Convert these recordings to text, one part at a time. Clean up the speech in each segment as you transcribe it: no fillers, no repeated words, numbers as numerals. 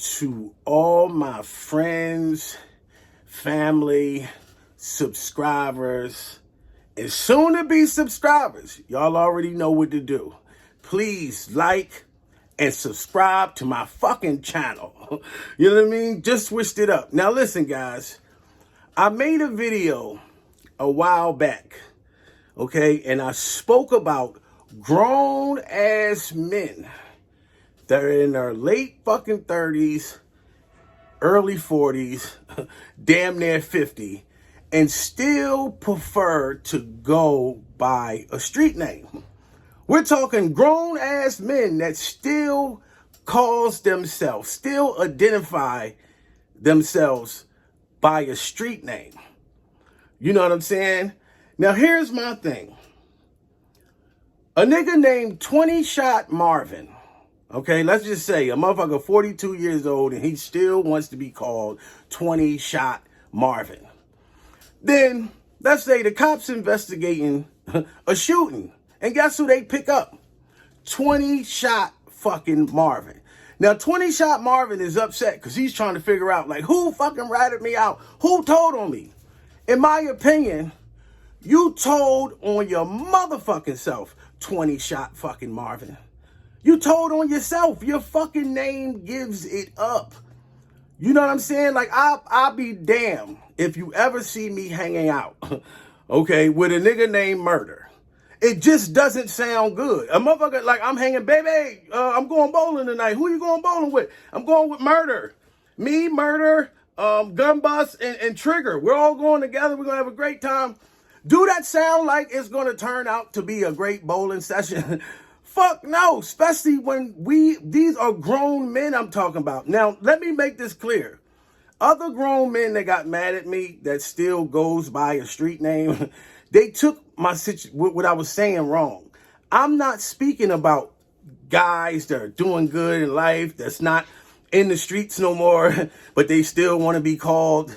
to all my friends, family, subscribers, and soon to be subscribers. Y'all already know what to do. Please like and subscribe to my fucking channel. You know what I mean? Just switched it up. Now listen, guys. I made a video a while back, okay? And I spoke about grown-ass men that are in their late fucking 30s, early 40s, damn near 50, and still prefer to go by a street name. We're talking grown-ass men that still calls themselves, still identify themselves by a street name. You know what I'm saying? Now, here's my thing. A nigga named 20 Shot Marvin, okay, let's just say a motherfucker 42 years old and he still wants to be called 20 Shot Marvin. Then, let's say the cops investigating a shooting. And guess who they pick up? 20 Shot fucking Marvin. Now, 20 Shot Marvin is upset because he's trying to figure out, like, who fucking ratted me out? Who told on me? In my opinion, you told on your motherfucking self, 20 Shot fucking Marvin. You told on yourself. Your fucking name gives it up. You know what I'm saying? Like, I'll be damned if you ever see me hanging out, okay, with a nigga named Murder. It just doesn't sound good. A motherfucker, like, I'm hanging, baby, I'm going bowling tonight. Who you going bowling with? I'm going with Murder. Me, Murder, Gun Bus, and Trigger. We're all going together. We're going to have a great time. Do that sound like it's going to turn out to be a great bowling session? Fuck no, especially when these are grown men I'm talking about. Now, let me make this clear. Other grown men that got mad at me that still goes by a street name, they took what I was saying wrong. I'm not speaking about guys that are doing good in life, that's not in the streets no more, but they still want to be called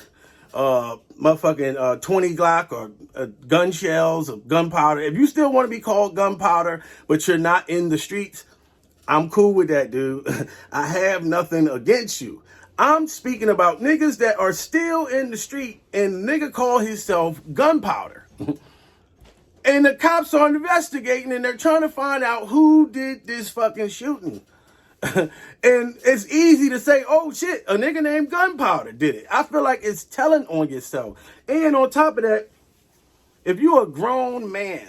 motherfucking 20 Glock or gun shells or gunpowder. If you still want to be called gunpowder, but you're not in the streets, I'm cool with that, dude. I have nothing against you. I'm speaking about niggas that are still in the street and nigga call himself gunpowder. And the cops are investigating and they're trying to find out who did this fucking shooting. And it's easy to say, oh shit, a nigga named Gunpowder did it. I feel like it's telling on yourself. And on top of that, if you're a grown man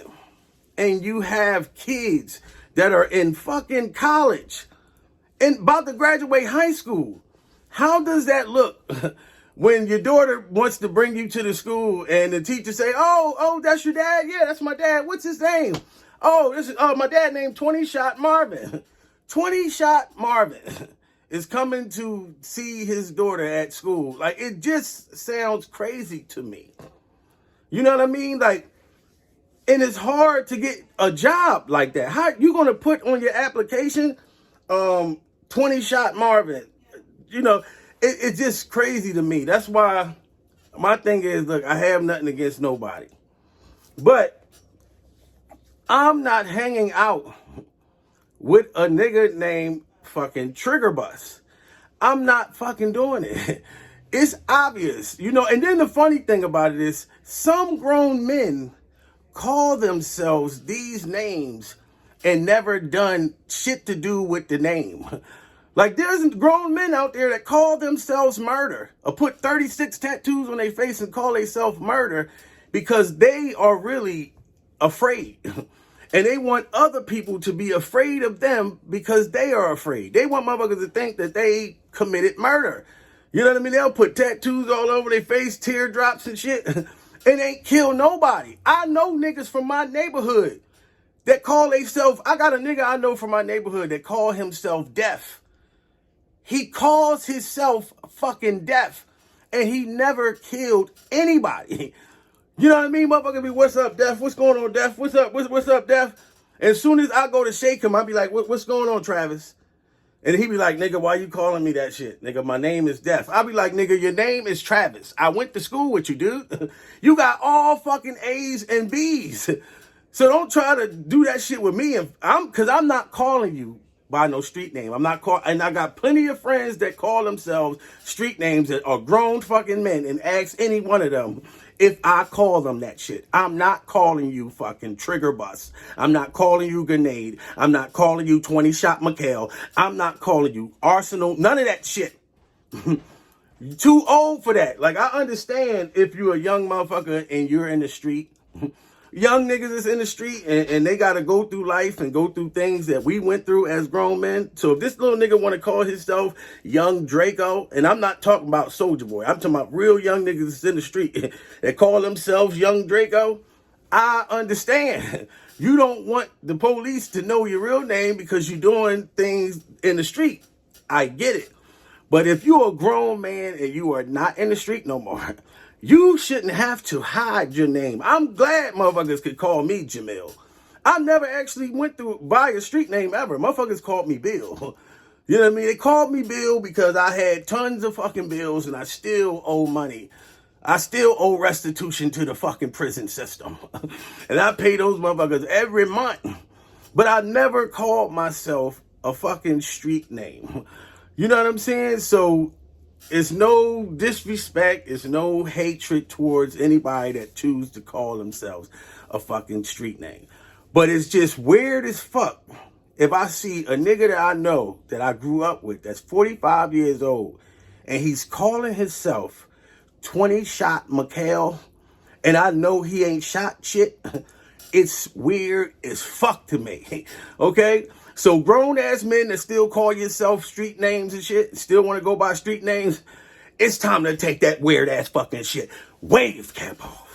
and you have kids that are in fucking college and about to graduate high school, how does that look when your daughter wants to bring you to the school and the teacher say, oh, that's your dad? Yeah, that's my dad. What's his name? Oh, this is my dad named 20 Shot Marvin. 20 Shot Marvin is coming to see his daughter at school. Like, it just sounds crazy to me. You know what I mean? Like, and it's hard to get a job like that. How you gonna put on your application 20 Shot Marvin? You know, it's just crazy to me. That's why my thing is, look, I have nothing against nobody. But I'm not hanging out with a nigga named fucking Trigger Bus. I'm not fucking doing it. It's obvious, you know. And then the funny thing about it is some grown men call themselves these names and never done shit to do with the name. Like, there's grown men out there that call themselves Murder or put 36 tattoos on their face and call themselves Murder because they are really afraid. And they want other people to be afraid of them because they are afraid. They want motherfuckers to think that they committed murder. You know what I mean? They'll put tattoos all over their face, teardrops and shit, and ain't kill nobody. I know niggas from my neighborhood that call themselves, I got a nigga I know from my neighborhood that call himself Deaf. He calls himself fucking Deaf, and he never killed anybody. You know what I mean? Motherfucker be, what's up, Def? What's going on, Def? What's up? What's up, Def? And as soon as I go to shake him, I'll be like, what's going on, Travis? And he be like, nigga, why you calling me that shit? Nigga, my name is Def. I'll be like, nigga, your name is Travis. I went to school with you, dude. You got all fucking A's and B's. So don't try to do that shit with me. Because I'm not calling you by no street name. I'm not called, and I got plenty of friends that call themselves street names that are grown fucking men, and ask any one of them if I call them that shit. I'm not calling you fucking Trigger Bus. I'm not calling you Grenade. I'm not calling you 20 Shot McHale. I'm not calling you Arsenal. None of that shit. You're too old for that. Like, I understand if you're a young motherfucker and you're in the street. Young niggas is in the street and they got to go through life and go through things that we went through as grown men. So if this little nigga want to call himself Young Draco, and I'm not talking about Soldier Boy, I'm talking about real young niggas that's in the street that call themselves Young Draco, I understand. You don't want the police to know your real name because you're doing things in the street. I get it. But if you're a grown man and you are not in the street no more, you shouldn't have to hide your name. I'm glad motherfuckers could call me Jamil. I never actually went through by a street name ever. Motherfuckers called me Bill. You know what I mean? They called me Bill because I had tons of fucking bills and I still owe money. I still owe restitution to the fucking prison system. And I pay those motherfuckers every month. But I never called myself a fucking street name. You know what I'm saying? So it's no disrespect, it's no hatred towards anybody that choose to call themselves a fucking street name. But it's just weird as fuck if I see a nigga that I know, that I grew up with, that's 45 years old, and he's calling himself 20 Shot McHale, and I know he ain't shot shit. It's weird as fuck to me, okay? So grown-ass men that still call yourself street names and shit, still want to go by street names, it's time to take that weird-ass fucking shit. Wave cap off.